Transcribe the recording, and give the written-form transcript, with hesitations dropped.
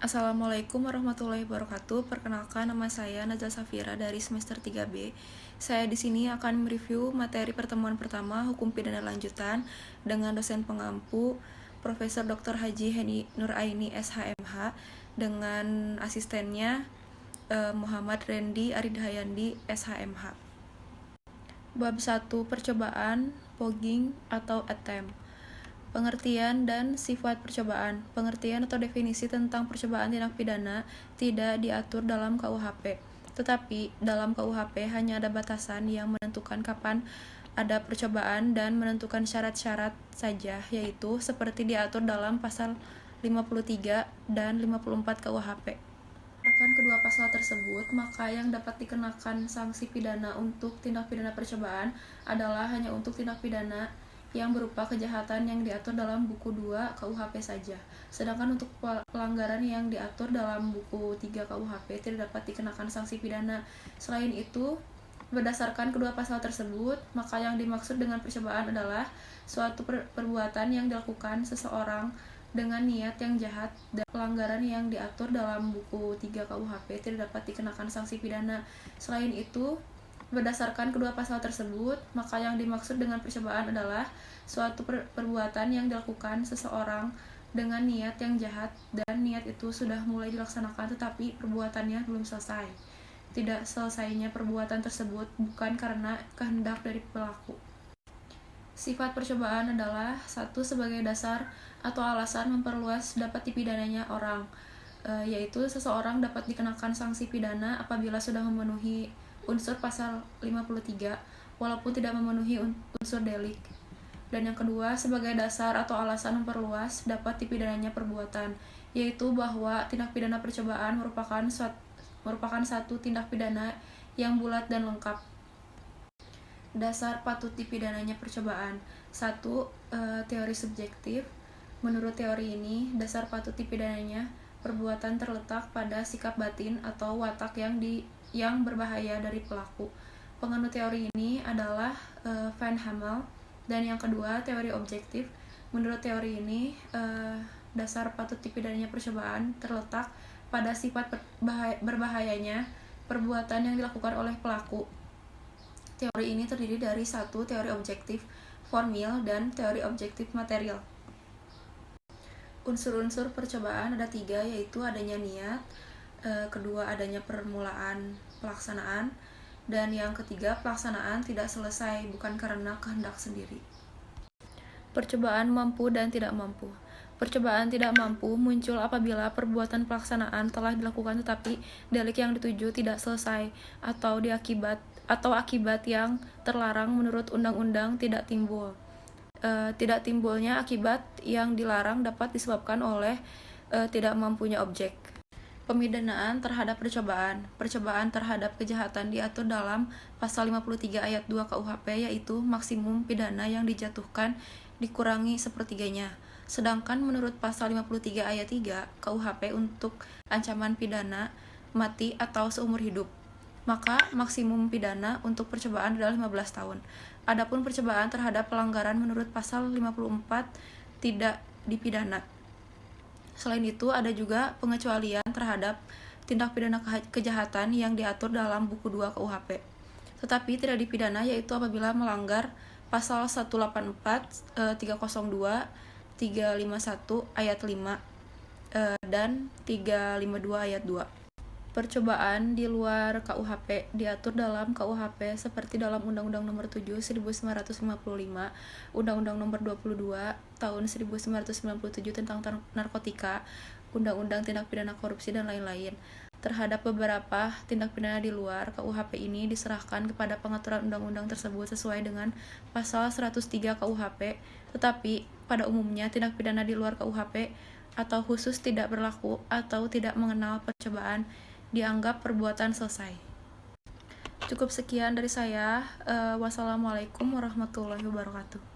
Assalamualaikum warahmatullahi wabarakatuh. Perkenalkan, nama saya Najla Safira dari semester 3B. Saya di sini akan mereview materi pertemuan pertama Hukum Pidana Lanjutan dengan dosen pengampu Profesor Dr. Haji Heni Nuraini SHMH dengan asistennya Muhammad Rendi Aridhayandi SHMH. Bab 1, percobaan, fogging atau attempt. Pengertian dan sifat percobaan. Pengertian atau definisi tentang percobaan tindak pidana tidak diatur dalam KUHP. Tetapi dalam KUHP hanya ada batasan yang menentukan kapan ada percobaan dan menentukan syarat-syarat saja, yaitu seperti diatur dalam pasal 53 dan 54 KUHP. Berdasarkan kedua pasal tersebut, maka yang dapat dikenakan sanksi pidana untuk tindak pidana percobaan adalah hanya untuk tindak pidana yang berupa kejahatan yang diatur dalam buku 2 KUHP saja. Sedangkan untuk pelanggaran yang diatur dalam buku 3 KUHP tidak dapat dikenakan sanksi pidana. Selain itu, berdasarkan kedua pasal tersebut, maka yang dimaksud dengan percobaan adalah suatu perbuatan yang dilakukan seseorang dengan niat yang jahat, dan pelanggaran yang diatur dalam buku 3 KUHP tidak dapat dikenakan sanksi pidana. Selain itu, berdasarkan kedua pasal tersebut, maka yang dimaksud dengan percobaan adalah suatu perbuatan yang dilakukan seseorang dengan niat yang jahat, dan niat itu sudah mulai dilaksanakan tetapi perbuatannya belum selesai. Tidak selesainya perbuatan tersebut bukan karena kehendak dari pelaku. Sifat percobaan adalah satu, sebagai dasar atau alasan memperluas dapat dipidananya orang, yaitu seseorang dapat dikenakan sanksi pidana apabila sudah memenuhi unsur pasal 53 walaupun tidak memenuhi unsur delik. Dan yang kedua, sebagai dasar atau alasan memperluas dapat dipidananya perbuatan, yaitu bahwa tindak pidana percobaan merupakan satu tindak pidana yang bulat dan lengkap. Dasar patut dipidananya percobaan. 1. Teori subjektif. Menurut teori ini, dasar patut dipidananya perbuatan terletak pada sikap batin atau watak yang berbahaya dari pelaku. Penganut teori ini adalah Van Hammel. Dan yang kedua, teori objektif. Menurut teori ini, dasar patut dipidananya percobaan terletak pada sifat berbahayanya perbuatan yang dilakukan oleh pelaku. Teori ini terdiri dari satu, teori objektif formil dan teori objektif material. Unsur-unsur percobaan ada 3, yaitu adanya niat, kedua adanya permulaan pelaksanaan, dan yang ketiga pelaksanaan tidak selesai bukan karena kehendak sendiri. Percobaan mampu dan tidak mampu. Percobaan tidak mampu muncul apabila perbuatan pelaksanaan telah dilakukan tetapi delik yang dituju tidak selesai atau akibat yang terlarang menurut undang-undang tidak timbul. Tidak timbulnya akibat yang dilarang dapat disebabkan oleh tidak mampunya objek. Pemidanaan terhadap percobaan. Percobaan terhadap kejahatan diatur dalam pasal 53 ayat 2 KUHP, yaitu maksimum pidana yang dijatuhkan dikurangi sepertiganya. Sedangkan menurut pasal 53 ayat 3 KUHP untuk ancaman pidana mati atau seumur hidup, maka maksimum pidana untuk percobaan adalah 15 tahun. Adapun percobaan terhadap pelanggaran menurut pasal 54 tidak dipidana. Selain itu, ada juga pengecualian terhadap tindak pidana kejahatan yang diatur dalam buku 2 KUHP. Tetapi tidak dipidana, yaitu apabila melanggar pasal 184, 302, 351 ayat 5 dan 352 ayat 2. Percobaan di luar KUHP diatur dalam KUHP seperti dalam Undang-Undang Nomor 7 1955, Undang-Undang Nomor 22 Tahun 1997 tentang narkotika, Undang-Undang Tindak Pidana Korupsi, dan lain-lain. Terhadap beberapa tindak pidana di luar KUHP ini diserahkan kepada pengaturan undang-undang tersebut sesuai dengan pasal 103 KUHP, tetapi pada umumnya tindak pidana di luar KUHP atau khusus tidak berlaku atau tidak mengenal percobaan dianggap perbuatan selesai. Cukup sekian dari saya. Wassalamualaikum warahmatullahi wabarakatuh.